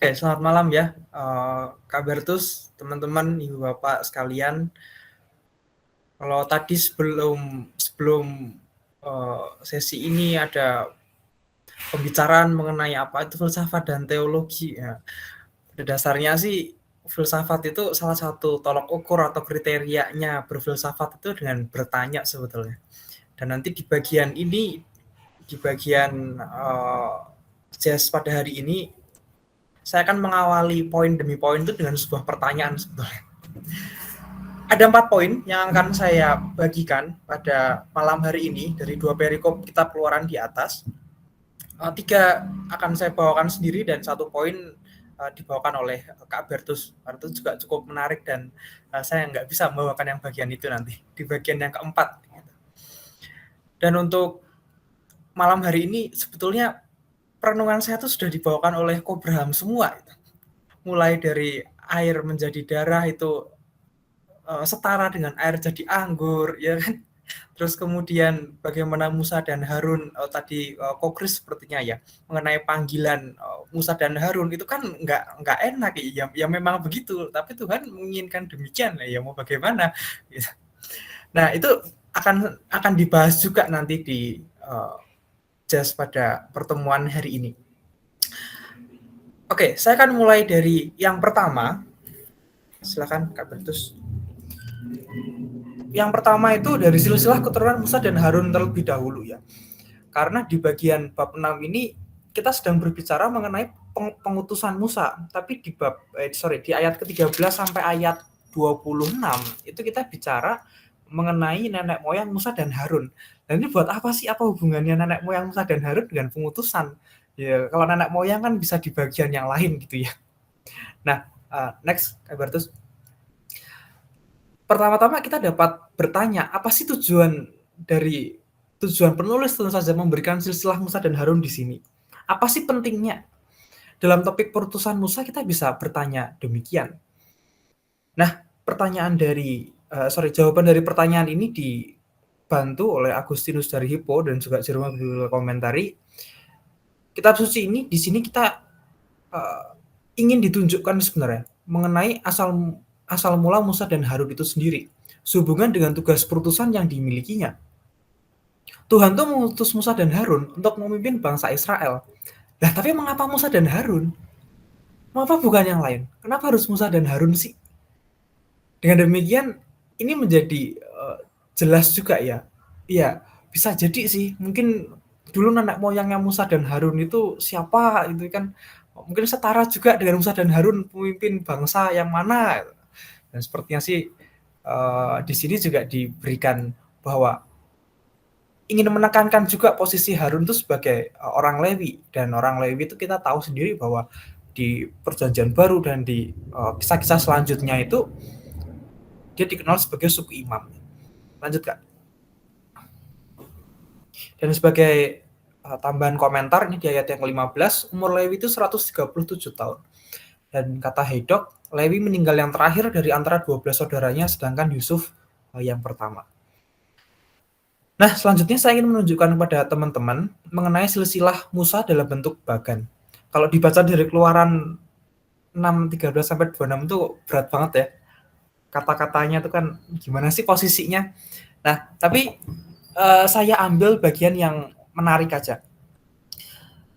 Oke, selamat malam ya, Kak Bertus, teman-teman, Ibu Bapak sekalian. Kalau tadi sebelum sebelum, sesi ini ada pembicaraan mengenai apa itu filsafat dan teologi ya. Pada dasarnya sih filsafat itu salah satu tolok ukur atau kriterianya berfilsafat itu dengan bertanya sebetulnya. Dan nanti di bagian ini, di bagian, jazz pada hari ini, saya akan mengawali poin demi poin itu dengan sebuah pertanyaan sebetulnya. Ada 4 poin yang akan saya bagikan pada malam hari ini dari 2 perikop kitab Keluaran di atas. 3 akan saya bawakan sendiri dan 1 poin dibawakan oleh Kak Bertus. Itu juga cukup menarik dan saya nggak bisa membawakan yang bagian itu nanti di bagian yang keempat. Dan untuk malam hari ini sebetulnya perenungan saya itu sudah dibawakan oleh Kobraham semua. Mulai dari air menjadi darah itu setara dengan air jadi anggur, ya kan? Terus kemudian bagaimana Musa dan Harun tadi Kokris sepertinya ya mengenai panggilan Musa dan Harun itu kan nggak enak ya, ya memang begitu. Tapi Tuhan menginginkan demikian ya mau bagaimana? Gitu. Nah itu akan dibahas juga nanti di jazz pada pertemuan hari ini. Oke, saya akan mulai dari yang pertama. Silakan Kak Bertus. Yang pertama itu dari silsilah keturunan Musa dan Harun terlebih dahulu ya. Karena di bagian bab 6 ini kita sedang berbicara mengenai pengutusan Musa, tapi di ayat ke-13 sampai ayat 26 itu kita bicara mengenai nenek moyang Musa dan Harun. Dan ini buat apa sih? Apa hubungannya nenek moyang Musa dan Harun dengan pengutusan? Ya, kalau nenek moyang kan bisa di bagian yang lain gitu ya. Nah, next, Bertus. Pertama-tama kita dapat bertanya, apa sih tujuan penulis tentu saja memberikan silsilah Musa dan Harun di sini? Apa sih pentingnya? Dalam topik perutusan Musa kita bisa bertanya demikian. Nah, jawaban dari pertanyaan ini dibantu oleh Agustinus dari Hippo dan juga Jerome Biblical Commentary. Kitab suci ini di sini kita ingin ditunjukkan sebenarnya mengenai asal mula Musa dan Harun itu sendiri, sehubungan dengan tugas perutusan yang dimilikinya. Tuhan tuh mengutus Musa dan Harun untuk memimpin bangsa Israel. Nah, tapi mengapa Musa dan Harun? Mengapa bukan yang lain? Kenapa harus Musa dan Harun sih? Dengan demikian, ini menjadi jelas juga ya. Iya, bisa jadi sih. Mungkin dulu nenek moyangnya Musa dan Harun itu siapa? Itu kan mungkin setara juga dengan Musa dan Harun pemimpin bangsa yang mana. Dan sepertinya sih di sini juga diberikan bahwa ingin menekankan juga posisi Harun itu sebagai orang Lewi, dan orang Lewi itu kita tahu sendiri bahwa di Perjanjian Baru dan di kisah-kisah selanjutnya itu dia dikenal sebagai suku imam. Lanjut Kak. Dan sebagai tambahan komentar ini di ayat yang ke-15, umur Lewi itu 137 tahun. Dan kata Hedok, Lewi meninggal yang terakhir dari antara 12 saudaranya, sedangkan Yusuf yang pertama. Nah, selanjutnya saya ingin menunjukkan kepada teman-teman mengenai silsilah Musa dalam bentuk bagan. Kalau dibaca dari Keluaran 6:13 sampai 26 itu berat banget ya. Kata-katanya itu kan gimana sih posisinya. Nah, tapi saya ambil bagian yang menarik aja.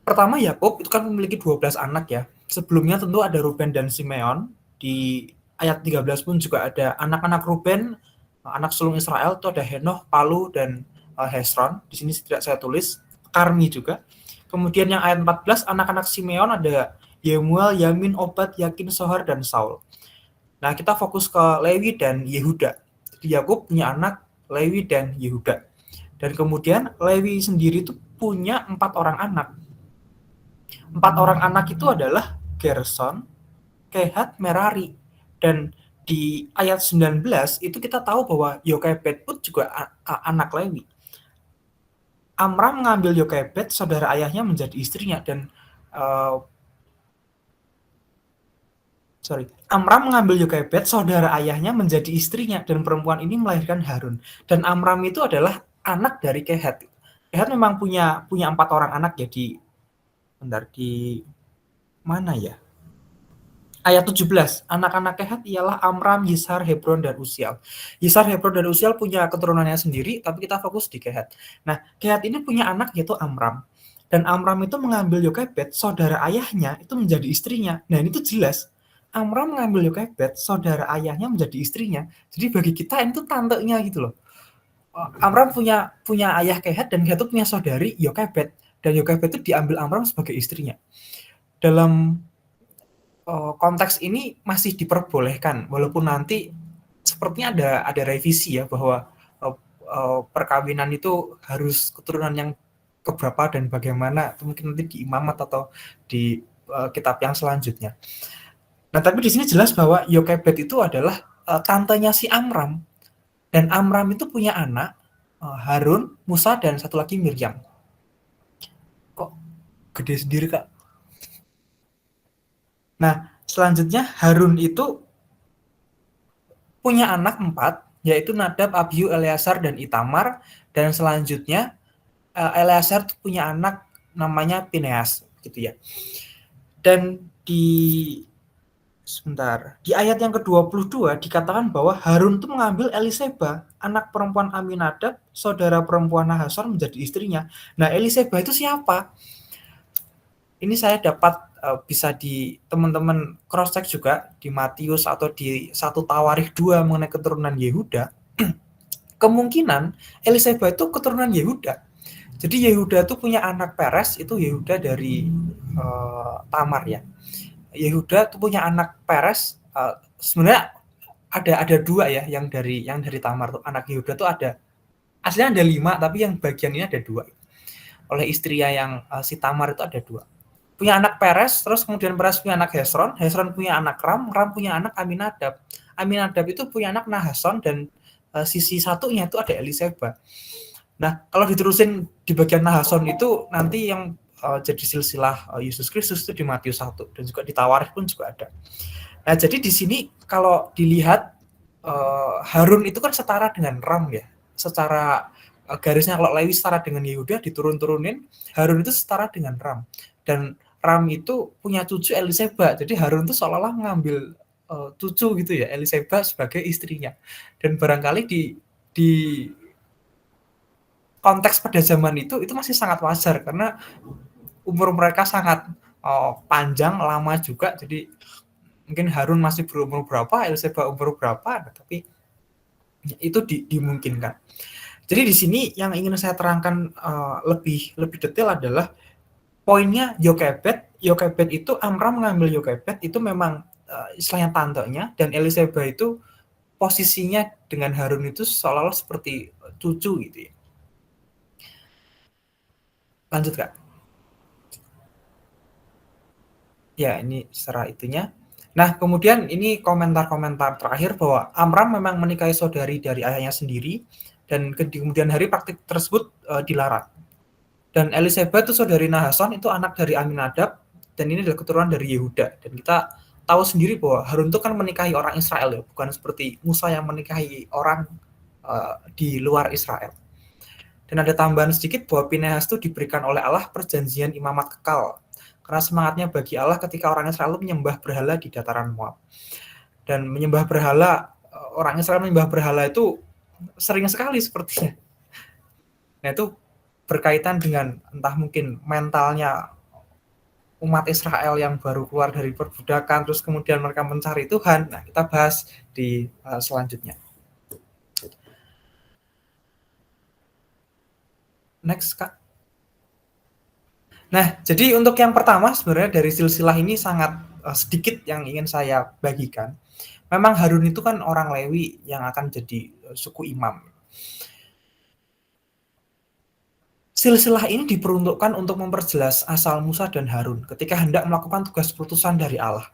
Pertama, Yakub itu kan memiliki 12 anak ya. Sebelumnya tentu ada Ruben dan Simeon. Di ayat 13 pun juga ada anak-anak Ruben, anak sulung Israel itu ada Henoh, Palu, dan Hesron. Di sini tidak saya tulis. Karmi juga. Kemudian yang ayat 14, anak-anak Simeon ada Yemuel, Yamin, Obad, Yakin, Sohar, dan Saul. Nah, kita fokus ke Lewi dan Yehuda. Jadi Yakub punya anak Lewi dan Yehuda. Dan kemudian Lewi sendiri itu punya 4 orang anak. 4 orang anak itu adalah Gerson, Kehat, Merari. Dan di ayat 19 itu kita tahu bahwa Yokebed pun juga anak Lewi. Amram mengambil Yokebed, saudara ayahnya, menjadi istrinya, dan Amram mengambil Yokebed, saudara ayahnya, menjadi istrinya, dan perempuan ini melahirkan Harun. Dan Amram itu adalah anak dari Kehat. Kehat memang punya 4 orang anak ya di mana ya? Ayat 17, anak-anak Kehat ialah Amram, Yishar, Hebron, dan Uziel. Yishar, Hebron, dan Uziel punya keturunannya sendiri, tapi kita fokus di Kehat. Nah, Kehat ini punya anak yaitu Amram. Dan Amram itu mengambil Yokebed, saudara ayahnya, itu menjadi istrinya. Nah, ini tuh jelas. Amram mengambil Yokebed, saudara ayahnya menjadi istrinya. Jadi bagi kita ini tuh tantenya gitu loh. Amram punya ayah Kehat, dan Kehat itu punya saudari Yokebed. Dan Yokebed itu diambil Amram sebagai istrinya. Dalam konteks ini masih diperbolehkan, walaupun nanti sepertinya ada revisi ya, bahwa perkawinan itu harus keturunan yang keberapa dan bagaimana, itu mungkin nanti di imamat atau di kitab yang selanjutnya. Nah, tapi di sini jelas bahwa Yokebed itu adalah tantenya si Amram, dan Amram itu punya anak Harun, Musa, dan satu lagi Miriam. Kok gede sendiri, Kak? Nah, selanjutnya Harun itu punya anak 4, yaitu Nadab, Abihu, Eleazar, dan Itamar. Dan selanjutnya Eleazar punya anak namanya Pineas, gitu ya. Dan di ayat yang ke-22 dikatakan bahwa Harun itu mengambil Eliseba, anak perempuan Aminadab, saudara perempuan Nahashon, menjadi istrinya. Nah, Eliseba itu siapa? Ini saya dapat bisa di teman-teman cross check juga di Matius atau di 1 Tawarikh 2 mengenai keturunan Yehuda. Kemungkinan Eliseba itu keturunan Yehuda. Jadi Yehuda itu punya anak Peres, itu Yehuda dari Tamar ya. Yehuda itu punya anak Peres, sebenarnya ada 2 ya, yang dari Tamar tuh. Anak Yehuda tuh ada, aslinya ada 5, tapi yang bagian ini ada 2. Oleh istrinya yang si Tamar itu ada 2. Punya anak Peres, terus kemudian Peres punya anak Hesron, Hesron punya anak Ram, Ram punya anak Aminadab. Aminadab itu punya anak Nahashon, dan sisi satunya itu ada Eliseba. Nah, kalau diterusin di bagian Nahashon itu nanti yang jadi silsilah Yesus Kristus itu di Matius 1, dan juga di Tawarikh pun juga ada. Nah, jadi di sini kalau dilihat Harun itu kan setara dengan Ram ya. Secara garisnya kalau Lewi setara dengan Yehuda, diturun-turunin, Harun itu setara dengan Ram. Dan Ram itu punya cucu Eliseba. Jadi Harun itu seolah-olah mengambil cucu gitu ya, Eliseba sebagai istrinya. Dan barangkali di konteks pada zaman itu masih sangat wajar, karena umur mereka sangat panjang, lama juga. Jadi mungkin Harun masih berumur berapa, Eliseba umur berapa, tapi itu dimungkinkan. Jadi di sini yang ingin saya terangkan lebih detail adalah poinnya Yokebed itu, Amram mengambil Yokebed itu memang istilahnya tantenya, dan Eliseba itu posisinya dengan Harun itu seolah-olah seperti cucu gitu ya. Lanjut, Kak. Ya, ini secara itunya. Nah, kemudian ini komentar-komentar terakhir bahwa Amram memang menikahi saudari dari ayahnya sendiri, dan kemudian hari praktik tersebut dilarang. Dan Eliseba itu saudari Nahashon, itu anak dari Aminadab, dan ini adalah keturunan dari Yehuda. Dan kita tahu sendiri bahwa Harun itu kan menikahi orang Israel ya, bukan seperti Musa yang menikahi orang di luar Israel. Dan ada tambahan sedikit bahwa Pinehas itu diberikan oleh Allah perjanjian imamat kekal, karena semangatnya bagi Allah ketika orang Israel menyembah berhala di dataran Moab. Dan menyembah berhala, orang Israel menyembah berhala itu sering sekali sepertinya. Nah, itu berkaitan dengan entah mungkin mentalnya umat Israel yang baru keluar dari perbudakan, terus kemudian mereka mencari Tuhan. Nah, kita bahas di selanjutnya. Next, Kak. Nah, jadi untuk yang pertama sebenarnya dari silsilah ini sangat sedikit yang ingin saya bagikan. Memang Harun itu kan orang Lewi yang akan jadi suku imam. Silsilah ini diperuntukkan untuk memperjelas asal Musa dan Harun ketika hendak melakukan tugas perutusan dari Allah.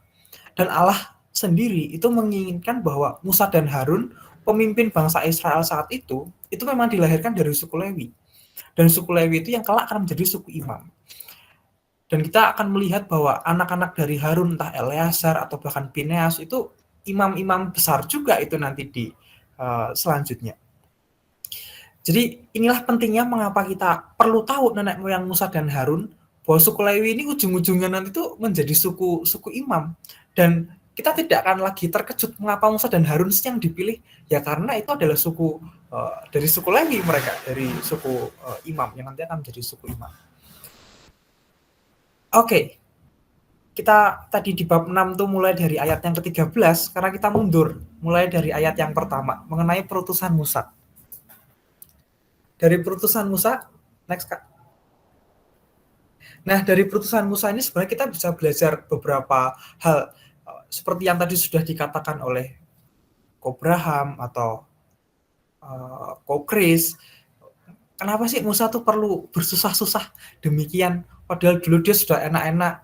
Dan Allah sendiri itu menginginkan bahwa Musa dan Harun, pemimpin bangsa Israel saat itu memang dilahirkan dari suku Lewi. Dan suku Lewi itu yang kelak akan menjadi suku imam. Dan kita akan melihat bahwa anak-anak dari Harun, entah Eleazar atau bahkan Pineas, itu imam-imam besar juga itu nanti di selanjutnya. Jadi inilah pentingnya mengapa kita perlu tahu nenek moyang Musa dan Harun, bahwa suku Lewi ini ujung-ujungnya nanti itu menjadi suku imam. Dan kita tidak akan lagi terkejut mengapa Musa dan Harun yang dipilih, ya karena itu adalah suku dari suku Lewi mereka, dari suku imam yang nanti akan menjadi suku imam. Oke. Kita tadi di bab 6 tuh mulai dari ayat yang ke-13, karena kita mundur mulai dari ayat yang pertama mengenai perutusan Musa. Dari perutusan Musa, next Kak. Nah, dari perutusan Musa ini sebenarnya kita bisa belajar beberapa hal seperti yang tadi sudah dikatakan oleh Kobraham atau Kokris. Kenapa sih Musa tuh perlu bersusah-susah demikian? Padahal dulu dia sudah enak-enak,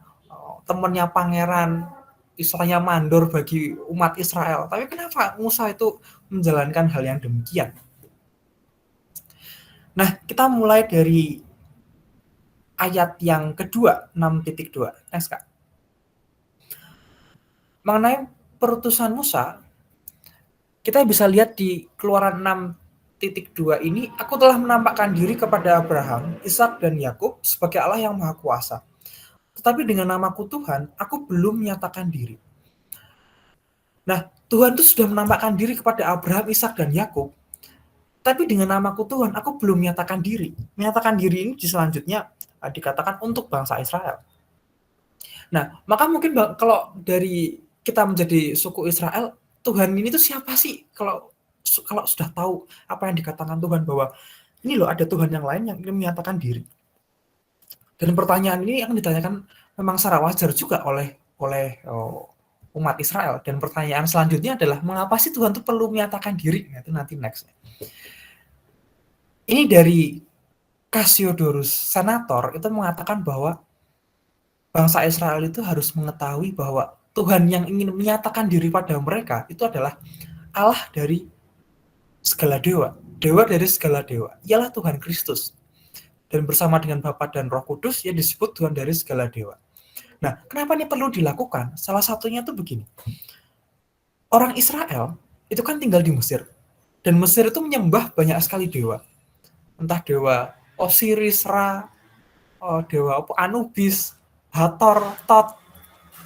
temannya pangeran, istilahnya mandor bagi umat Israel. Tapi kenapa Musa itu menjalankan hal yang demikian? Nah, kita mulai dari ayat yang kedua, 6.2. Next, Kak. Mengenai perutusan Musa, kita bisa lihat di Keluaran 6.2 ini, aku telah menampakkan diri kepada Abraham, Ishak dan Yakub sebagai Allah yang Maha Kuasa. Tetapi dengan namaku Tuhan, aku belum menyatakan diri. Nah, Tuhan itu sudah menampakkan diri kepada Abraham, Ishak dan Yakub. Tapi dengan namaku Tuhan, aku belum menyatakan diri. Menyatakan diri ini di selanjutnya dikatakan untuk bangsa Israel. Nah, maka mungkin kalau dari kita menjadi suku Israel, Tuhan ini tuh siapa sih? Kalau sudah tahu apa yang dikatakan Tuhan bahwa ini loh ada Tuhan yang lain yang ingin menyatakan diri. Dan pertanyaan ini yang ditanyakan memang secara wajar juga oleh umat Israel. Dan pertanyaan selanjutnya adalah mengapa sih Tuhan itu perlu menyatakan diri? Nah, itu nanti next. Ini dari Cassiodorus Senator itu mengatakan bahwa bangsa Israel itu harus mengetahui bahwa Tuhan yang ingin menyatakan diri pada mereka itu adalah Allah dari segala dewa, dewa dari segala dewa, ialah Tuhan Kristus. Dan bersama dengan Bapa dan Roh Kudus, ia disebut Tuhan dari segala dewa. Nah, kenapa ini perlu dilakukan? Salah satunya tuh begini. Orang Israel itu kan tinggal di Mesir. Dan Mesir itu menyembah banyak sekali dewa. Entah dewa Osiris, Ra, dewa Anubis, Hathor, Tot,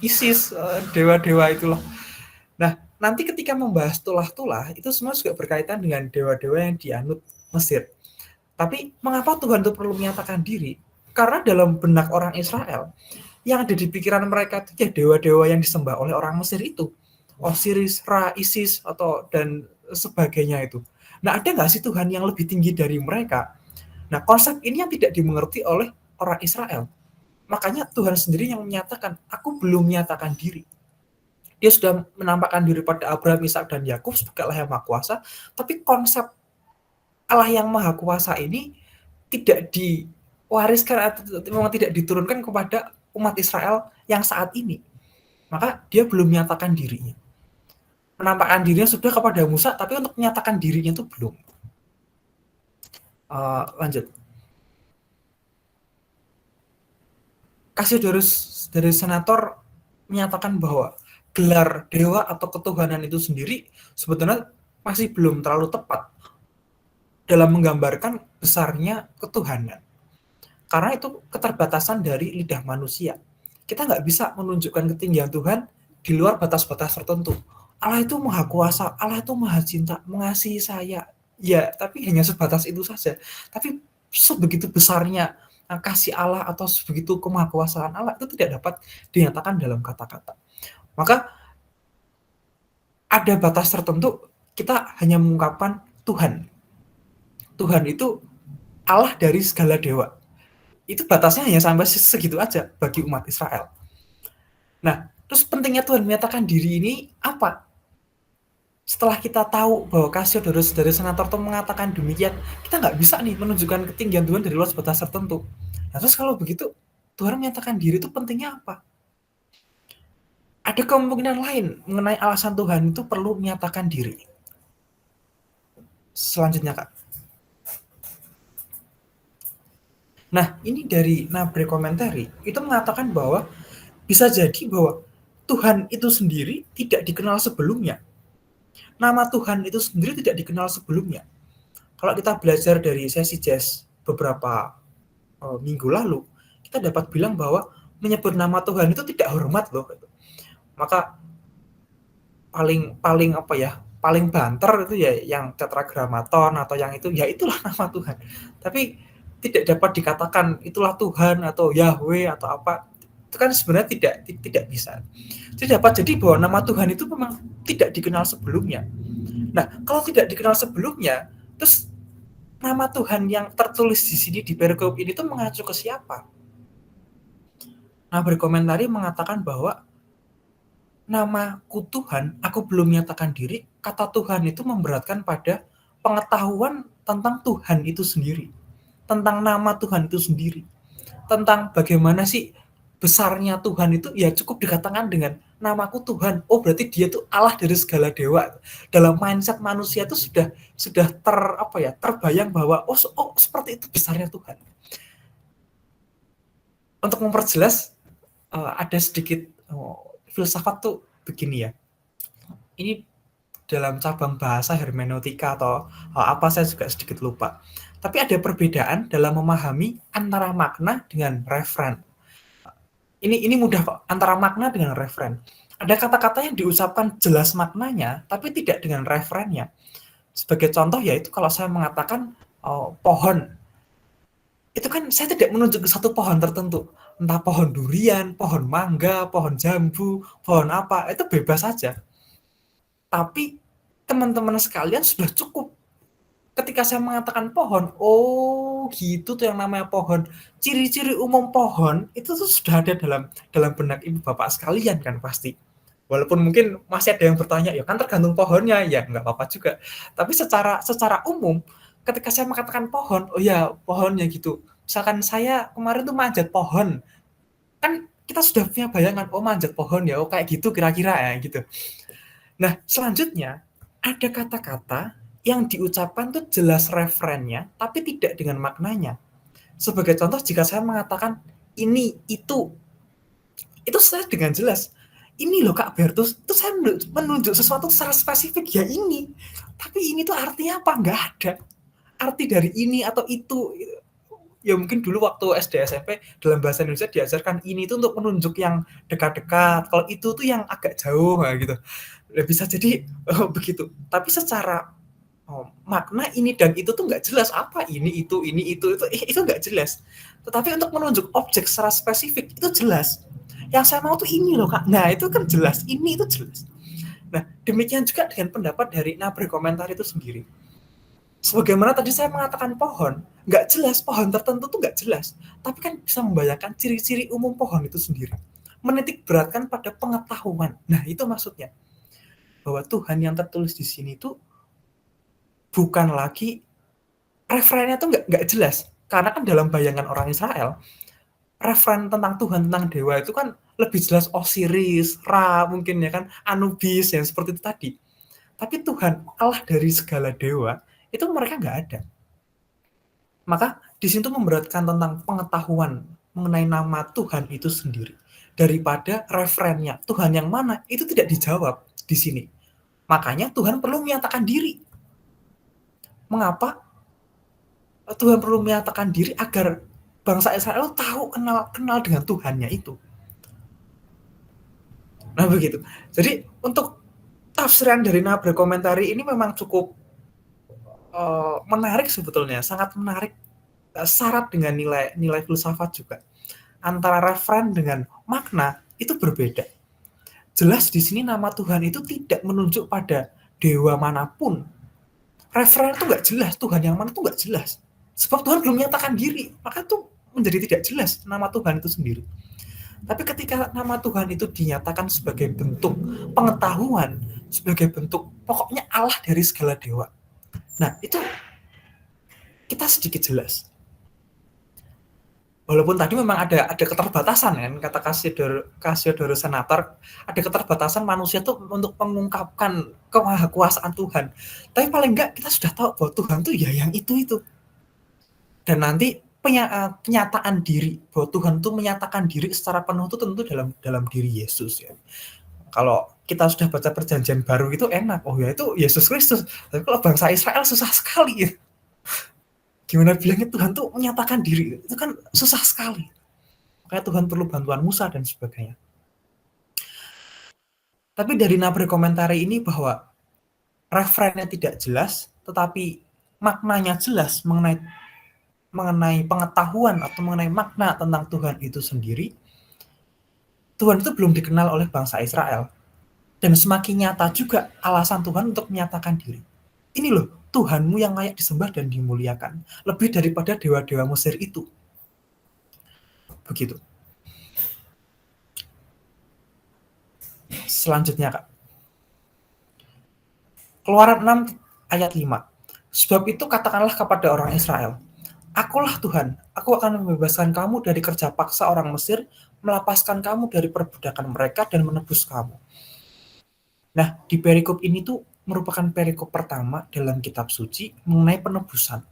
Isis, dewa-dewa itulah. Nah, nanti ketika membahas tulah-tulah, itu semua juga berkaitan dengan dewa-dewa yang dianut Mesir. Tapi mengapa Tuhan itu perlu menyatakan diri? Karena dalam benak orang Israel, yang ada di pikiran mereka itu ya dewa-dewa yang disembah oleh orang Mesir itu. Osiris, Ra, Isis, dan sebagainya itu. Nah, ada nggak sih Tuhan yang lebih tinggi dari mereka? Nah, konsep ini yang tidak dimengerti oleh orang Israel. Makanya Tuhan sendiri yang menyatakan, aku belum menyatakan diri. Dia sudah menampakkan diri pada Abraham, Ishak, dan Yakub sebagai Allah yang Maha Kuasa, tapi konsep Allah yang Maha Kuasa ini tidak diwariskan atau memang tidak diturunkan kepada umat Israel yang saat ini. Maka dia belum menyatakan dirinya. Menampakkan dirinya sudah kepada Musa, tapi untuk menyatakan dirinya itu belum. Lanjut. Cassiodorus dari Senator menyatakan bahwa gelar dewa atau ketuhanan itu sendiri sebetulnya masih belum terlalu tepat dalam menggambarkan besarnya ketuhanan. Karena itu keterbatasan dari lidah manusia. Kita nggak bisa menunjukkan ketinggian Tuhan di luar batas-batas tertentu. Allah itu Maha Kuasa, Allah itu Maha Cinta, mengasihi saya. Ya, tapi hanya sebatas itu saja. Tapi sebegitu besarnya kasih Allah atau sebegitu kemahakuasaan Allah itu tidak dapat dinyatakan dalam kata-kata. Maka ada batas tertentu kita hanya mengungkapkan Tuhan. Tuhan itu Allah dari segala dewa. Itu batasnya hanya sampai segitu aja bagi umat Israel. Nah, terus pentingnya Tuhan menyatakan diri ini apa? Setelah kita tahu bahwa Cassiodorus dari Senator itu mengatakan demikian, kita nggak bisa nih menunjukkan ketinggian Tuhan dari luar batas tertentu. Nah, terus kalau begitu, Tuhan menyatakan diri itu pentingnya apa? Ada kemungkinan lain mengenai alasan Tuhan itu perlu menyatakan diri. Selanjutnya, Kak. Nah, ini dari Nabre Commentary, itu mengatakan bahwa bisa jadi bahwa Tuhan itu sendiri tidak dikenal sebelumnya. Nama Tuhan itu sendiri tidak dikenal sebelumnya. Kalau kita belajar dari sesi jazz beberapa minggu lalu, kita dapat bilang bahwa menyebut nama Tuhan itu tidak hormat loh. Maka paling banter itu ya yang tetragrammaton atau yang itu, ya itulah nama Tuhan. Tapi tidak dapat dikatakan itulah Tuhan atau Yahweh atau apa. Itu kan sebenarnya tidak bisa. Tidak dapat jadi bahwa nama Tuhan itu memang tidak dikenal sebelumnya. Nah, kalau tidak dikenal sebelumnya, terus nama Tuhan yang tertulis di sini di perikop ini tuh mengacu ke siapa? Nah, berkomentari mengatakan bahwa namaku Tuhan, aku belum menyatakan diri, kata Tuhan itu memberatkan pada pengetahuan tentang Tuhan itu sendiri, tentang nama Tuhan itu sendiri, tentang bagaimana sih besarnya Tuhan itu, ya cukup dikatakan dengan namaku Tuhan. Oh, berarti dia tuh Allah dari segala dewa. Dalam mindset manusia itu sudah terbayang bahwa seperti itu besarnya Tuhan. Untuk memperjelas, ada sedikit filsafat tuh begini ya. Ini dalam cabang bahasa hermeneutika atau apa, saya juga sedikit lupa. Tapi ada perbedaan dalam memahami antara makna dengan referen. Ini mudah kok, antara makna dengan referen. Ada kata-kata yang diucapkan jelas maknanya, tapi tidak dengan referennya. Sebagai contoh yaitu kalau saya mengatakan pohon, itu kan saya tidak menunjuk ke satu pohon tertentu. Entah pohon durian, pohon mangga, pohon jambu, pohon apa, itu bebas saja. Tapi teman-teman sekalian sudah cukup ketika saya mengatakan pohon, oh gitu tuh yang namanya pohon. Ciri-ciri umum pohon itu tuh sudah ada dalam benak ibu bapak sekalian kan pasti. Walaupun mungkin masih ada yang bertanya, ya kan tergantung pohonnya, ya nggak apa-apa juga. Tapi secara umum, ketika saya mengatakan pohon, oh ya pohonnya gitu. Misalkan saya kemarin tuh manjat pohon, kan kita sudah punya bayangan, oh manjat pohon ya, oh kayak gitu kira-kira ya gitu. Nah, selanjutnya ada kata-kata yang diucapkan tuh jelas referennya, tapi tidak dengan maknanya. Sebagai contoh, jika saya mengatakan ini, itu saya dengan jelas. Ini loh Kak Bertus, itu saya menunjuk sesuatu secara spesifik, ya ini. Tapi ini tuh artinya apa? Nggak ada. Arti dari ini atau itu. Ya mungkin dulu waktu SD SMP dalam bahasa Indonesia diajarkan ini itu untuk menunjuk yang dekat-dekat, kalau itu tuh yang agak jauh gitu. Bisa jadi begitu. Tapi secara makna ini dan itu tuh nggak jelas, apa ini itu nggak jelas. Tetapi untuk menunjuk objek secara spesifik itu jelas. Yang saya mau tuh ini loh Kak. Nah itu kan jelas, ini itu jelas. Nah demikian juga dengan pendapat dari Nabre Komentar itu sendiri. Sebagaimana tadi saya mengatakan pohon, nggak jelas, pohon tertentu tuh nggak jelas. Tapi kan bisa membayangkan ciri-ciri umum pohon itu sendiri. Menitik beratkan pada pengetahuan. Nah itu maksudnya. Bahwa Tuhan yang tertulis di sini tuh bukan lagi referennya tuh nggak jelas. Karena kan dalam bayangan orang Israel, referen tentang Tuhan, tentang dewa itu kan lebih jelas Osiris, Ra mungkin ya kan, Anubis yang seperti itu tadi. Tapi Tuhan, Allah dari segala dewa, itu mereka nggak ada. Maka di situ memberatkan tentang pengetahuan mengenai nama Tuhan itu sendiri. Daripada referennya, Tuhan yang mana, itu tidak dijawab di sini. Makanya Tuhan perlu menyatakan diri. Mengapa Tuhan perlu menyatakan diri? Agar bangsa Israel tahu, kenal dengan Tuhannya itu. Nah begitu. Jadi untuk tafsiran dari Nabre Komentari ini memang cukup menarik sebetulnya, sangat menarik, syarat dengan nilai filsafat juga. Antara referen dengan makna itu berbeda. Jelas di sini nama Tuhan itu tidak menunjuk pada dewa manapun. Referen itu nggak jelas, Tuhan yang mana itu nggak jelas. Sebab Tuhan belum menyatakan diri, maka itu menjadi tidak jelas nama Tuhan itu sendiri. Tapi ketika nama Tuhan itu dinyatakan sebagai bentuk pengetahuan, sebagai bentuk pokoknya Allah dari segala dewa. Nah, itu kita sedikit jelas. Walaupun tadi memang ada keterbatasan kan, kata Cassiodorus Senator, ada keterbatasan manusia tuh untuk mengungkapkan kemahakuasaan Tuhan. Tapi paling enggak kita sudah tahu bahwa Tuhan tuh ya yang itu. Dan nanti penyataan diri, bahwa Tuhan tuh menyatakan diri secara penuh itu tentu dalam diri Yesus ya. Kalau kita sudah baca perjanjian baru itu enak, oh ya itu Yesus Kristus. Tapi kalau bangsa Israel susah sekali ya. Gimana bilangnya Tuhan tuh menyatakan diri, itu kan susah sekali. Makanya Tuhan perlu bantuan Musa dan sebagainya. Tapi dari Nabri komentari ini bahwa referennya tidak jelas, tetapi maknanya jelas mengenai pengetahuan atau mengenai makna tentang Tuhan itu sendiri. Tuhan itu belum dikenal oleh bangsa Israel. Dan semakin nyata juga alasan Tuhan untuk menyatakan diri. Ini loh, Tuhanmu yang layak disembah dan dimuliakan. Lebih daripada dewa-dewa Mesir itu. Begitu. Selanjutnya, Kak. Keluaran 6 ayat 5. Sebab itu katakanlah kepada orang Israel, Akulah Tuhan, aku akan membebaskan kamu dari kerja paksa orang Mesir, melepaskan kamu dari perbudakan mereka dan menebus kamu. Nah, di perikop ini tuh merupakan perikop pertama dalam kitab suci mengenai penebusan.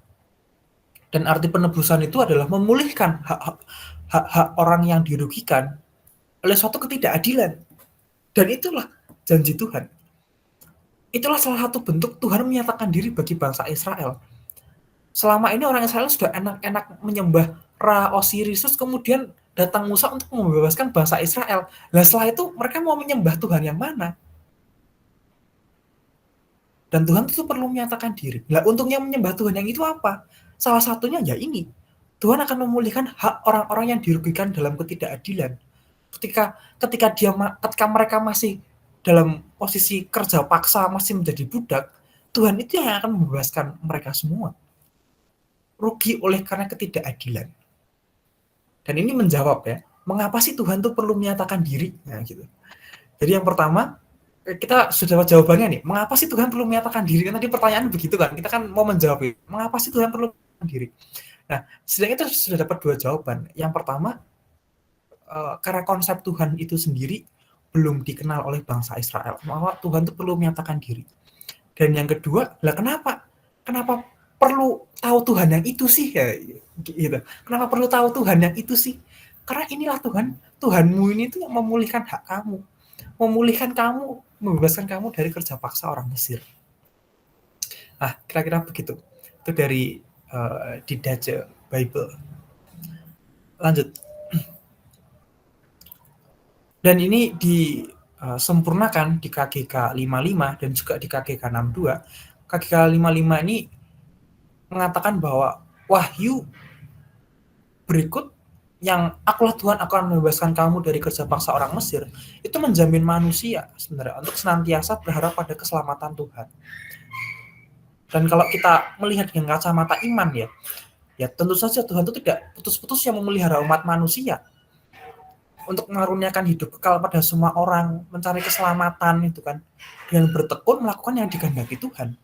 Dan arti penebusan itu adalah memulihkan hak-hak orang yang dirugikan oleh suatu ketidakadilan. Dan itulah janji Tuhan. Itulah salah satu bentuk Tuhan menyatakan diri bagi bangsa Israel. Selama ini orang Israel sudah enak-enak menyembah Ra Osiris, kemudian datang Musa untuk membebaskan bangsa Israel. Nah setelah itu mereka mau menyembah Tuhan yang mana? Dan Tuhan itu perlu menyatakan diri. Nah untungnya menyembah Tuhan yang itu apa? Salah satunya ya ini. Tuhan akan memulihkan hak orang-orang yang dirugikan dalam ketidakadilan. Ketika mereka masih dalam posisi kerja paksa, masih menjadi budak, Tuhan itu yang akan membebaskan mereka semua. Rugi oleh karena ketidakadilan. Dan ini menjawab ya, mengapa sih Tuhan tuh perlu menyatakan diri? Nah, gitu. Jadi yang pertama, kita sudah dapat jawabannya nih. Mengapa sih Tuhan perlu menyatakan diri? Kan tadi pertanyaan begitu kan. Kita kan mau menjawab, mengapa sih Tuhan perlu menyatakan diri? Nah, setidaknya kita sudah dapat dua jawaban. Yang pertama, karena konsep Tuhan itu sendiri belum dikenal oleh bangsa Israel. Maka Tuhan itu perlu menyatakan diri. Dan yang kedua, lah kenapa? Kenapa perlu tahu Tuhan yang itu sih? Ya, gitu. Kenapa perlu tahu Tuhan yang itu sih? Karena inilah Tuhan, Tuhanmu ini tuh yang memulihkan hak kamu. Memulihkan kamu, membebaskan kamu dari kerja paksa orang Mesir. Nah, kira-kira begitu. Itu dari Didache Bible. Lanjut. Dan ini disempurnakan di KGK 55 dan juga di KGK 62. KGK 55 ini mengatakan bahwa wahyu berikut yang akulah Tuhan akan membebaskan kamu dari kerja paksa orang Mesir, itu menjamin manusia sebenarnya untuk senantiasa berharap pada keselamatan Tuhan. Dan kalau kita melihat dengan kacamata iman ya tentu saja Tuhan itu tidak putus-putus yang memelihara umat manusia untuk mengaruniakan hidup kekal pada semua orang, mencari keselamatan itu kan, dengan bertekun melakukan yang dikehendaki Tuhan.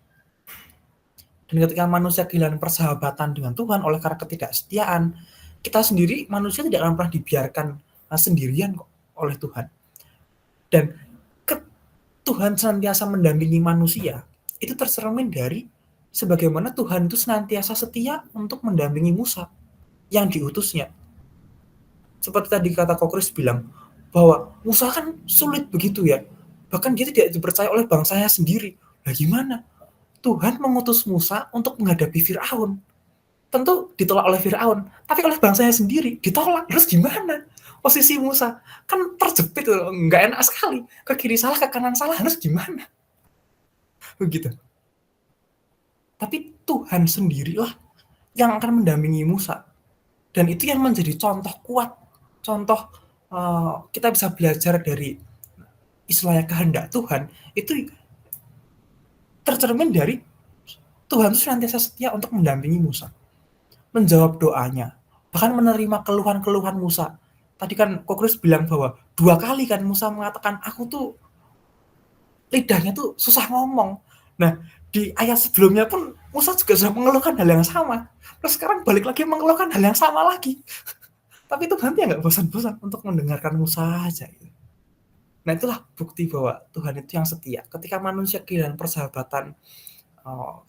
Dan ketika manusia kehilangan persahabatan dengan Tuhan oleh karena ketidaksetiaan, kita sendiri manusia tidak akan pernah dibiarkan sendirian kok oleh Tuhan. Dan Tuhan senantiasa mendampingi manusia, itu tercermin dari sebagaimana Tuhan itu senantiasa setia untuk mendampingi Musa yang diutusnya. Seperti tadi kata Kokris bilang, bahwa Musa kan sulit begitu ya. Bahkan dia tidak dipercaya oleh bangsanya sendiri. Nah gimana? Tuhan mengutus Musa untuk menghadapi Fir'aun. Tentu ditolak oleh Fir'aun. Tapi oleh bangsanya sendiri ditolak. Terus gimana? Posisi Musa kan terjepit, nggak enak sekali. Ke kiri salah, ke kanan salah, harus gimana? Begitu. Tapi Tuhan sendirilah yang akan mendampingi Musa. Dan itu yang menjadi contoh kuat. Contoh kita bisa belajar dari istilahnya kehendak Tuhan, itu tercermin dari Tuhan itu senantiasa setia untuk mendampingi Musa, menjawab doanya, bahkan menerima keluhan-keluhan Musa. Tadi kan Kokris bilang bahwa 2 kali kan Musa mengatakan, aku tuh lidahnya tuh susah ngomong. Nah, di ayat sebelumnya pun Musa juga sudah mengeluhkan hal yang sama. Terus sekarang balik lagi mengeluhkan hal yang sama lagi. Tapi Tuhan dia nggak bosan-bosan untuk mendengarkan Musa saja. Nah itulah bukti bahwa Tuhan itu yang setia. Ketika manusia kehilangan persahabatan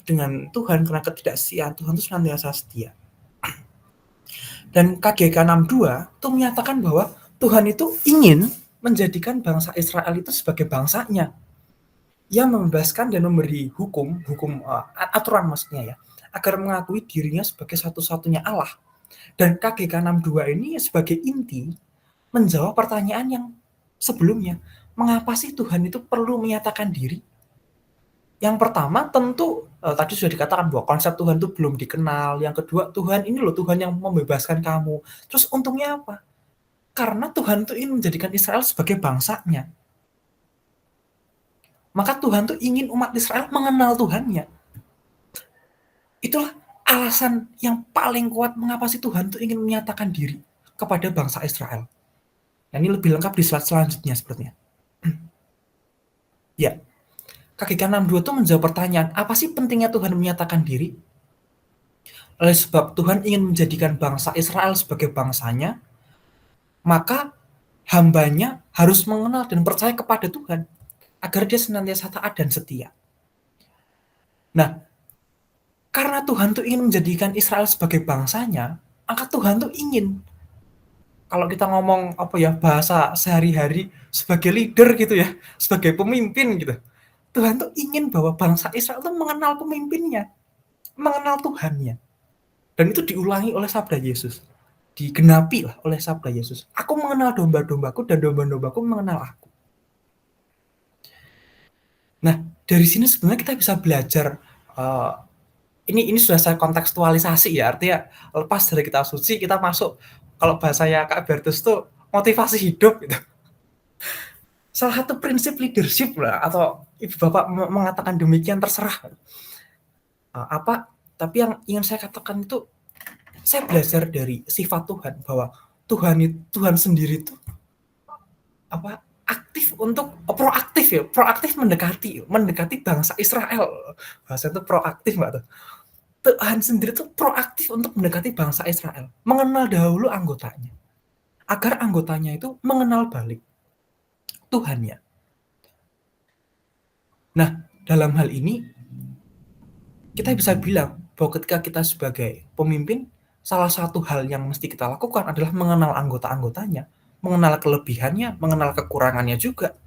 dengan Tuhan karena ketidaksetiaan, Tuhan itu senantiasa setia. Dan KGK 62 itu menyatakan bahwa Tuhan itu ingin menjadikan bangsa Israel itu sebagai bangsanya. Ia membebaskan dan memberi hukum aturan maksudnya ya, agar mengakui dirinya sebagai satu-satunya Allah. Dan KGK 62 ini sebagai inti menjawab pertanyaan yang sebelumnya. mengapa sih Tuhan itu perlu menyatakan diri? Yang pertama tentu tadi sudah dikatakan bahwa konsep Tuhan itu belum dikenal. Yang kedua, Tuhan ini loh Tuhan yang membebaskan kamu. Terus untungnya apa? Karena Tuhan itu ingin menjadikan Israel sebagai bangsanya. Maka Tuhan tuh ingin umat Israel mengenal Tuhannya. Itulah alasan yang paling kuat mengapa sih Tuhan tuh ingin menyatakan diri kepada bangsa Israel. Nah, ini lebih lengkap di slide selanjutnya sepertinya. Ya, KGK 62 itu menjawab pertanyaan, apa sih pentingnya Tuhan menyatakan diri? Oleh sebab Tuhan ingin menjadikan bangsa Israel sebagai bangsanya, maka hambanya harus mengenal dan percaya kepada Tuhan, agar dia senantiasa taat dan setia. Nah, karena Tuhan tuh ingin menjadikan Israel sebagai bangsanya, maka Tuhan tuh ingin, kalau kita ngomong apa ya, bahasa sehari-hari, sebagai leader gitu ya, sebagai pemimpin gitu, Tuhan tuh ingin bahwa bangsa Israel tuh mengenal pemimpinnya, mengenal Tuhannya. Dan itu diulangi oleh sabda Yesus. Digenapi lah oleh sabda Yesus. Aku mengenal domba-dombaku dan domba-dombaku mengenal aku. Nah, dari sini sebenarnya kita bisa belajar, ini sudah saya kontekstualisasi ya, artinya lepas dari kitab suci, kita masuk, kalau bahasanya Kak Bertus tuh, motivasi hidup gitu. Salah satu prinsip leadership lah, atau Ibu Bapak mengatakan demikian, terserah. Tapi yang ingin saya katakan itu, saya belajar dari sifat Tuhan, bahwa Tuhan sendiri itu aktif untuk proaktif mendekati bangsa Israel. Bahasa itu proaktif, Mbak tuh. Tuhan sendiri itu proaktif untuk mendekati bangsa Israel, mengenal dahulu anggotanya, agar anggotanya itu mengenal balik Tuhannya. Nah, dalam hal ini kita bisa bilang bahwa ketika kita sebagai pemimpin, salah satu hal yang mesti kita lakukan adalah mengenal anggota-anggotanya, mengenal kelebihannya, mengenal kekurangannya juga.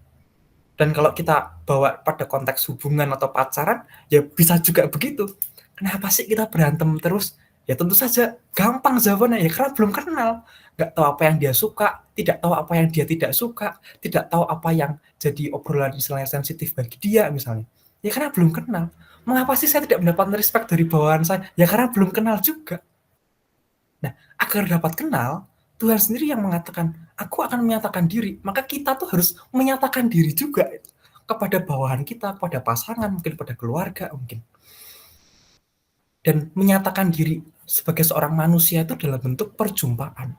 Dan kalau kita bawa pada konteks hubungan atau pacaran, ya bisa juga begitu. Kenapa sih kita berantem terus? Ya tentu saja gampang jawabannya, ya karena belum kenal. Nggak tahu apa yang dia suka, tidak tahu apa yang dia tidak suka, tidak tahu apa yang jadi obrolan istilahnya sensitif bagi dia misalnya. Ya karena belum kenal. Mengapa sih saya tidak mendapat respect dari bawahan saya? Ya karena belum kenal juga. Nah, agar dapat kenal, Tuhan sendiri yang mengatakan, aku akan menyatakan diri. Maka kita tuh harus menyatakan diri juga kepada bawahan kita, kepada pasangan, mungkin pada keluarga, mungkin. Dan menyatakan diri sebagai seorang manusia itu dalam bentuk perjumpaan.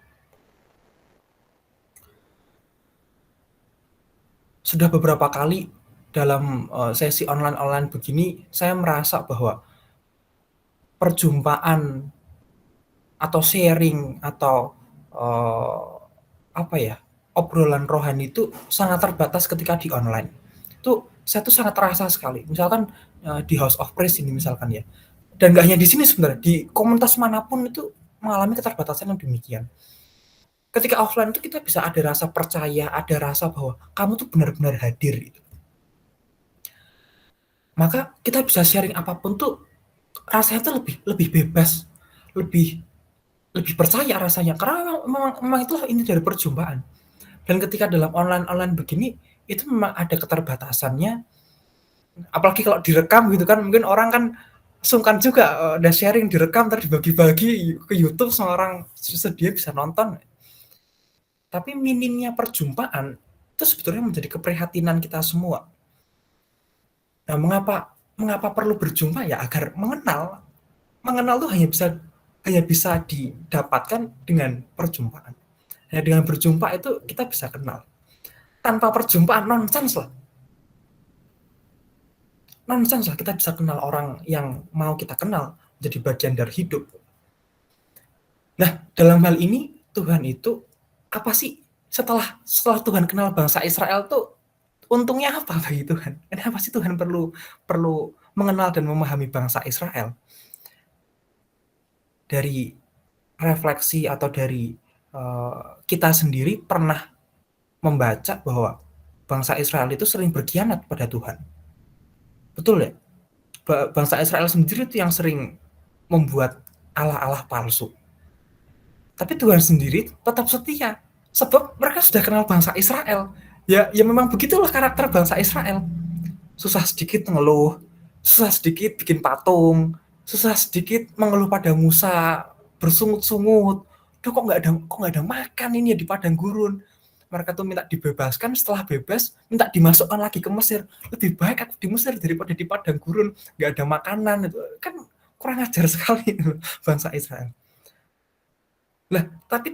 Sudah beberapa kali dalam sesi online-online begini, saya merasa bahwa perjumpaan atau sharing atau obrolan rohani itu sangat terbatas ketika di online. Itu saya tuh sangat terasa sekali. Misalkan di House of Praise ini misalkan ya. Dan nggak hanya di sini sebenarnya, di komunitas manapun itu mengalami keterbatasan yang demikian. Ketika offline itu kita bisa ada rasa percaya, ada rasa bahwa kamu tuh benar-benar hadir gitu. Maka kita bisa sharing apapun tuh rasanya tuh lebih bebas, lebih percaya rasanya, karena memang itulah inti dari perjumpaan. Dan ketika dalam online begini, itu memang ada keterbatasannya, apalagi kalau direkam gitu kan, mungkin orang kan sungkan juga, udah sharing direkam terus dibagi-bagi ke YouTube, semua orang sedia bisa nonton. Tapi minimnya perjumpaan itu sebetulnya menjadi keprihatinan kita semua. Nah, mengapa perlu berjumpa ya? Agar mengenal. Mengenal tuh hanya bisa didapatkan dengan perjumpaan. Nah, dengan berjumpa itu kita bisa kenal. Tanpa perjumpaan nonsens lah. Nonsens lah kita bisa kenal orang yang mau kita kenal, jadi bagian dari hidup. Nah, dalam hal ini Tuhan itu apa sih setelah Tuhan kenal bangsa Israel tuh untungnya apa bagi Tuhan? Kenapa sih Tuhan perlu mengenal dan memahami bangsa Israel? Dari refleksi atau dari kita sendiri pernah membaca bahwa bangsa Israel itu sering berkhianat pada Tuhan. Betul ya? Bangsa Israel sendiri itu yang sering membuat Allah-Allah palsu. Tapi Tuhan sendiri tetap setia. Sebab mereka sudah kenal bangsa Israel. Ya memang begitulah karakter bangsa Israel. Susah sedikit ngeluh, susah sedikit bikin patung, susah sedikit mengeluh pada Musa, bersungut-sungut. Duh, kok nggak ada makan ini ya di padang gurun. Mereka tuh minta dibebaskan, setelah bebas minta dimasukkan lagi ke Mesir. Lebih baik aku di Mesir daripada di padang gurun, nggak ada makanan. Itu kan kurang ajar sekali bangsa Israel. Lah, tapi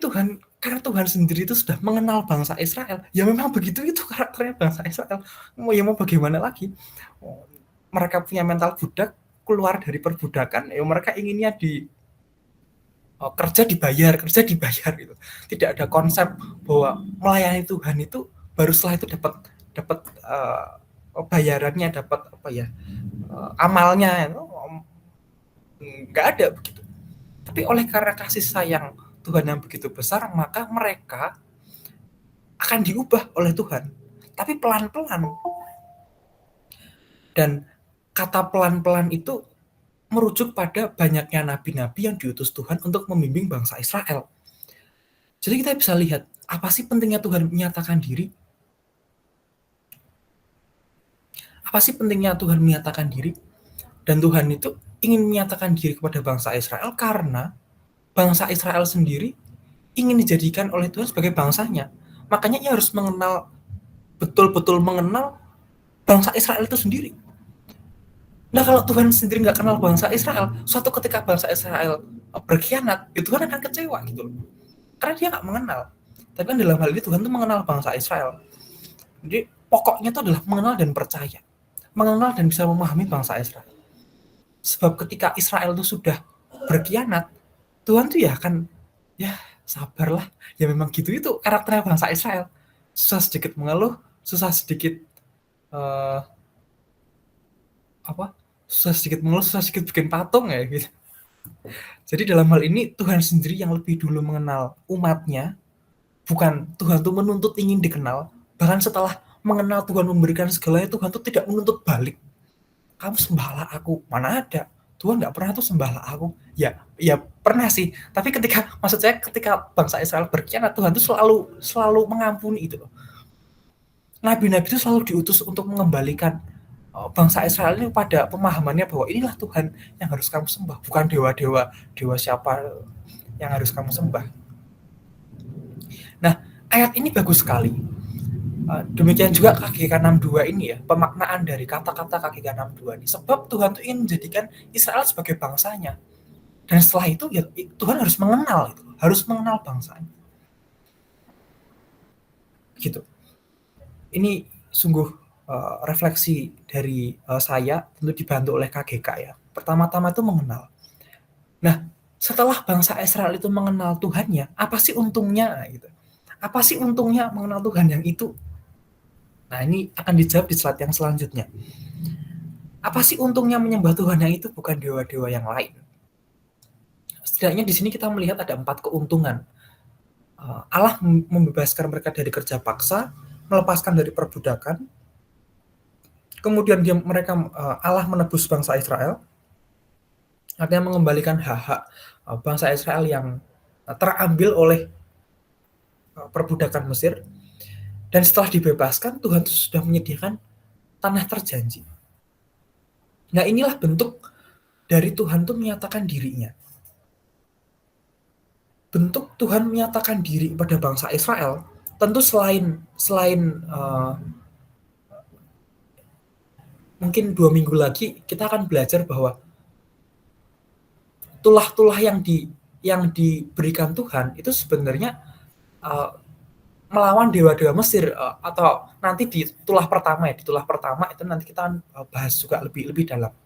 karena Tuhan sendiri itu sudah mengenal bangsa Israel, ya memang begitu itu karakternya bangsa Israel. Mau bagaimana lagi? Mereka punya mental budak, keluar dari perbudakan, ya mereka inginnya kerja dibayar gitu. Tidak ada konsep bahwa melayani Tuhan itu baru setelah itu dapat bayarannya, dapat apa ya, amalnya, nggak ada begitu. Tapi oleh karena kasih sayang Tuhan yang begitu besar, maka mereka akan diubah oleh Tuhan. Tapi pelan-pelan. Dan kata pelan-pelan itu merujuk pada banyaknya nabi-nabi yang diutus Tuhan untuk membimbing bangsa Israel. Jadi kita bisa lihat, apa sih pentingnya Tuhan menyatakan diri? Apa sih pentingnya Tuhan menyatakan diri? Dan Tuhan itu ingin menyatakan diri kepada bangsa Israel karena bangsa Israel sendiri ingin dijadikan oleh Tuhan sebagai bangsanya. Makanya ia harus betul-betul mengenal bangsa Israel itu sendiri. Nah, kalau Tuhan sendiri nggak kenal bangsa Israel, suatu ketika bangsa Israel berkhianat, ya Tuhan akan kecewa gitu loh. Karena dia nggak mengenal. Tapi kan dalam hal ini Tuhan tuh mengenal bangsa Israel. Jadi pokoknya itu adalah mengenal dan percaya. Mengenal dan bisa memahami bangsa Israel. Sebab ketika Israel itu sudah berkhianat, Tuhan tuh ya akan, ya sabarlah. Ya memang gitu itu karakternya bangsa Israel. Susah sedikit mengeluh, susah sedikit uh, apa? Susah sedikit mengeluh, susah sedikit bikin patung ya gitu. Jadi dalam hal ini Tuhan sendiri yang lebih dulu mengenal umatnya, bukan Tuhan tuh menuntut ingin dikenal. Bahkan setelah mengenal Tuhan memberikan segalanya, Tuhan tuh tidak menuntut balik. Kamu sembahlah aku, mana ada? Tuhan nggak pernah tuh sembahlah aku. Ya pernah sih. Tapi maksud saya ketika bangsa Israel berkhianat, Tuhan tuh selalu mengampuni itu loh. Nabi-nabi itu selalu diutus untuk mengembalikan bangsa Israel ini pada pemahamannya bahwa inilah Tuhan yang harus kamu sembah, bukan dewa siapa yang harus kamu sembah. Nah, ayat ini bagus sekali. Demikian juga KGK 62 ini ya, pemaknaan dari kata-kata KGK 62 ini. Sebab Tuhan itu ingin menjadikan Israel sebagai bangsanya. Dan setelah itu ya Tuhan harus mengenal itu, harus mengenal bangsanya. Gitu. Ini sungguh refleksi dari saya, tentu dibantu oleh KGK ya. Pertama-tama itu mengenal. Nah, setelah bangsa Israel itu mengenal Tuhannya, apa sih untungnya gitu? Apa sih untungnya mengenal Tuhan yang itu? Nah, ini akan dijawab di slide yang selanjutnya. Apa sih untungnya menyembah Tuhan yang itu bukan dewa-dewa yang lain? Setidaknya di sini kita melihat ada 4 keuntungan. Allah membebaskan mereka dari kerja paksa, melepaskan dari perbudakan, kemudian Allah menebus bangsa Israel, artinya mengembalikan hak-hak bangsa Israel yang terambil oleh perbudakan Mesir, dan setelah dibebaskan Tuhan sudah menyediakan tanah terjanji. Nah, inilah bentuk dari Tuhan itu menyatakan dirinya. Bentuk Tuhan menyatakan diri pada bangsa Israel tentu selain mungkin 2 minggu lagi kita akan belajar bahwa tulah-tulah yang diberikan Tuhan itu sebenarnya melawan dewa-dewa Mesir, atau nanti di tulah pertama itu nanti kita bahas juga lebih dalam.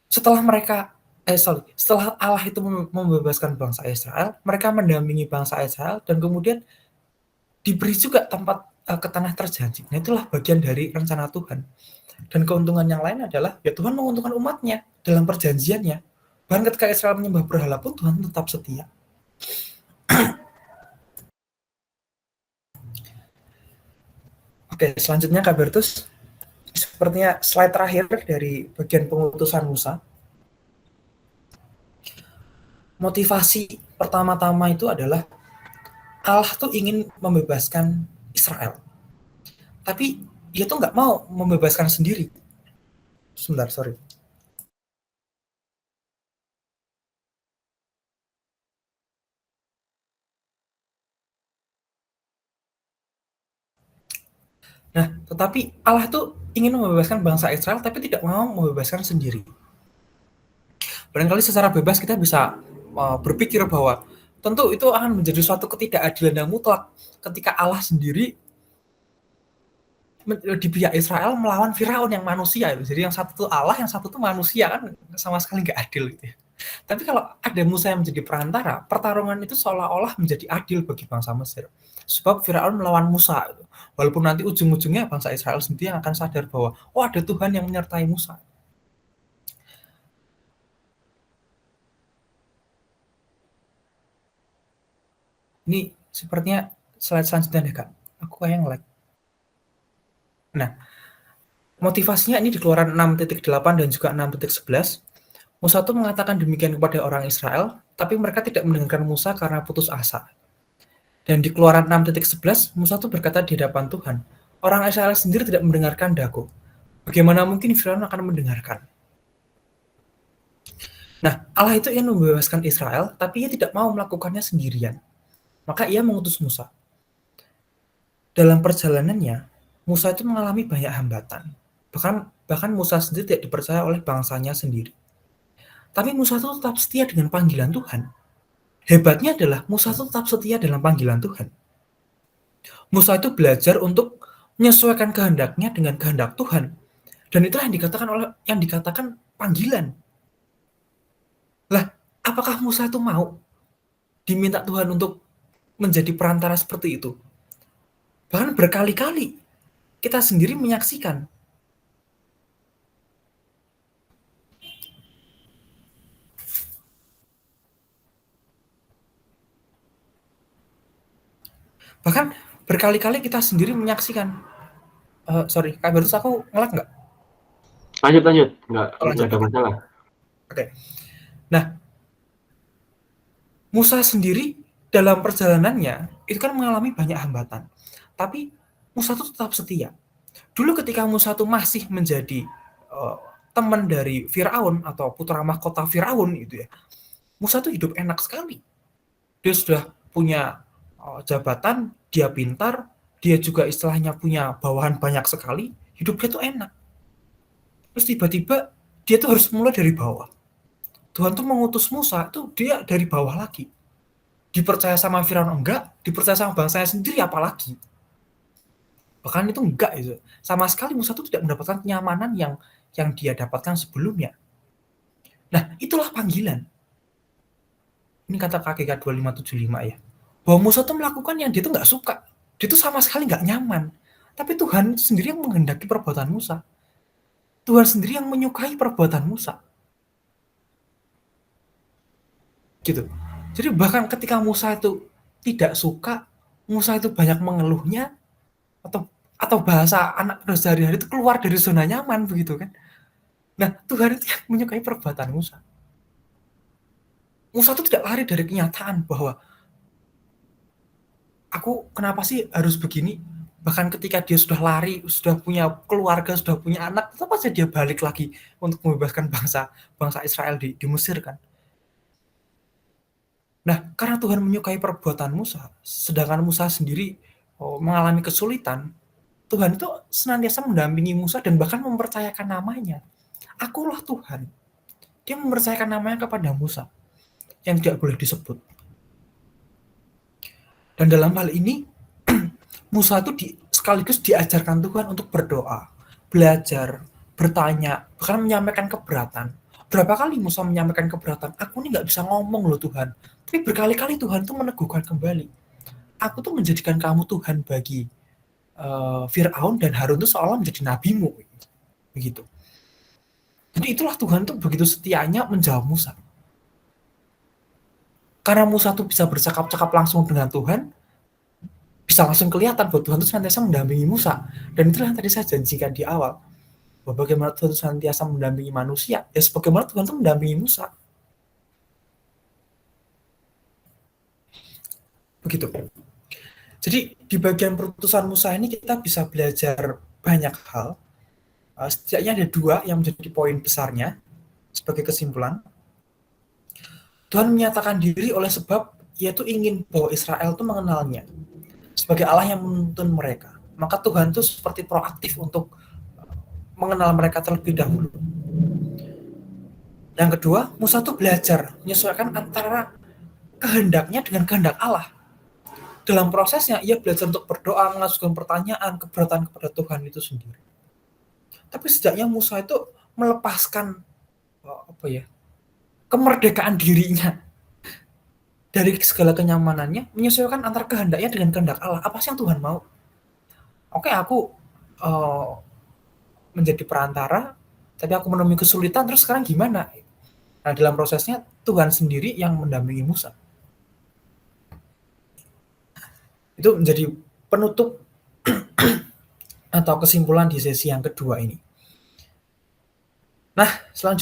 Setelah Allah itu membebaskan bangsa Israel, mereka mendampingi bangsa Israel dan kemudian diberi juga tempat ke tanah terjanji. Nah, itulah bagian dari rencana Tuhan. Dan keuntungan yang lain adalah ya Tuhan menguntungkan umatnya dalam perjanjiannya. Bahkan ketika Israel menyembah berhala pun Tuhan tetap setia. Oke, selanjutnya Kak Bertus, sepertinya slide terakhir dari bagian pengutusan Musa. Motivasi pertama-tama itu adalah Allah tuh ingin membebaskan Israel, tapi dia tuh nggak mau membebaskan sendiri. Sebentar, sorry. Nah, tetapi Allah tuh ingin membebaskan bangsa Israel, tapi tidak mau membebaskan sendiri. Barangkali secara bebas kita bisa berpikir bahwa tentu itu akan menjadi suatu ketidakadilan yang mutlak ketika Allah sendiri di pihak Israel melawan Firaun yang manusia. Jadi yang satu itu Allah, yang satu itu manusia, kan sama sekali nggak adil gitu ya. Tapi kalau ada Musa yang menjadi perantara, pertarungan itu seolah-olah menjadi adil bagi bangsa Mesir. Sebab Firaun melawan Musa. Walaupun nanti ujung-ujungnya bangsa Israel sendiri yang akan sadar bahwa oh ada Tuhan yang menyertai Musa. Ini sepertinya slide selanjutnya deh Kak. Aku kayak nge-lag. Nah, motivasinya ini di Keluaran 6.8 dan juga 6.11. Musa itu mengatakan demikian kepada orang Israel, tapi mereka tidak mendengarkan Musa karena putus asa. Dan di Keluaran 6.11, Musa itu berkata di hadapan Tuhan, orang Israel sendiri tidak mendengarkan daku. Bagaimana mungkin Firaun akan mendengarkan? Nah, Allah itu ingin membebaskan Israel, tapi ia tidak mau melakukannya sendirian. Maka ia mengutus Musa. Dalam perjalanannya, Musa itu mengalami banyak hambatan. Bahkan Musa sendiri tidak dipercaya oleh bangsanya sendiri. Tapi Musa itu tetap setia dengan panggilan Tuhan. Hebatnya adalah Musa itu tetap setia dalam panggilan Tuhan. Musa itu belajar untuk menyesuaikan kehendaknya dengan kehendak Tuhan. Dan itulah yang dikatakan panggilan. Lah, apakah Musa itu mau diminta Tuhan untuk menjadi perantara seperti itu? Bahkan berkali-kali kita sendiri menyaksikan. Bahkan berkali-kali kita sendiri menyaksikan. Sorry, Kak Bertus, aku ngelak nggak? Lanjut. Nggak ada masalah. Oke. Nah, Musa sendiri dalam perjalanannya itu kan mengalami banyak hambatan. Tapi Musa itu tetap setia. Dulu ketika Musa itu masih menjadi teman dari Firaun atau putra mahkota Firaun itu ya, Musa itu hidup enak sekali. Dia sudah punya jabatan, dia pintar, dia juga istilahnya punya bawahan banyak sekali, hidupnya tuh enak. Terus tiba-tiba dia tuh harus mulai dari bawah. Tuhan tuh mengutus Musa tuh dia dari bawah lagi. Dipercaya sama Firaun enggak, dipercaya sama bangsanya sendiri apalagi. Bahkan itu enggak itu. Sama sekali Musa itu tidak mendapatkan kenyamanan yang dia dapatkan sebelumnya. Nah, itulah panggilan. Ini kata KKK 2575 ya. Bahwa Musa tuh melakukan yang dia tuh nggak suka. Dia tuh sama sekali nggak nyaman. Tapi Tuhan sendiri yang menghendaki perbuatan Musa. Tuhan sendiri yang menyukai perbuatan Musa. Gitu. Jadi bahkan ketika Musa itu tidak suka, Musa itu banyak mengeluhnya, atau bahasa anak pada sehari-hari itu keluar dari zona nyaman begitu kan. Nah, Tuhan itu yang menyukai perbuatan Musa. Musa itu tidak lari dari kenyataan bahwa aku kenapa sih harus begini? Bahkan ketika dia sudah lari, sudah punya keluarga, sudah punya anak, tetap saja dia balik lagi untuk membebaskan bangsa Israel di Mesir kan. Nah, karena Tuhan menyukai perbuatan Musa, sedangkan Musa sendiri mengalami kesulitan, Tuhan itu senantiasa mendampingi Musa dan bahkan mempercayakan namanya. Akulah Tuhan. Dia mempercayakan namanya kepada Musa yang tidak boleh disebut. Dan dalam hal ini, Musa itu sekaligus diajarkan Tuhan untuk berdoa, belajar, bertanya, bahkan menyampaikan keberatan. Berapa kali Musa menyampaikan keberatan? Aku ini nggak bisa ngomong loh Tuhan. Tapi berkali-kali Tuhan itu meneguhkan kembali. Aku tuh menjadikan kamu Tuhan bagi Fir'aun dan Harun itu seolah menjadi nabimu. Begitu. Jadi itulah Tuhan tuh begitu setianya menjawab Musa. Karena Musa tuh bisa bercakap-cakap langsung dengan Tuhan, bisa langsung kelihatan bahwa Tuhan itu senantiasa mendampingi Musa. Dan itulah yang tadi saya janjikan di awal. Bahwa bagaimana Tuhan itu senantiasa mendampingi manusia, ya sebagaimana Tuhan itu mendampingi Musa. Begitu. Jadi di bagian perutusan Musa ini kita bisa belajar banyak hal. Setidaknya ada 2 yang menjadi poin besarnya sebagai kesimpulan. Tuhan menyatakan diri oleh sebab yaitu ingin bahwa Israel itu mengenalnya sebagai Allah yang menuntun mereka. Maka Tuhan itu seperti proaktif untuk mengenal mereka terlebih dahulu. Yang kedua, Musa itu belajar menyesuaikan antara kehendaknya dengan kehendak Allah. Dalam prosesnya, ia belajar untuk berdoa, mengajukan pertanyaan, keberatan kepada Tuhan itu sendiri. Tapi sejaknya Musa itu melepaskan kemerdekaan dirinya dari segala kenyamanannya, menyesuaikan antara kehendaknya dengan kehendak Allah. Apa sih yang Tuhan mau? Oke, aku menjadi perantara, tapi aku menemui kesulitan, terus sekarang gimana? Nah, dalam prosesnya Tuhan sendiri yang mendampingi Musa. Itu menjadi penutup atau kesimpulan di sesi yang kedua ini. Nah, selanjutnya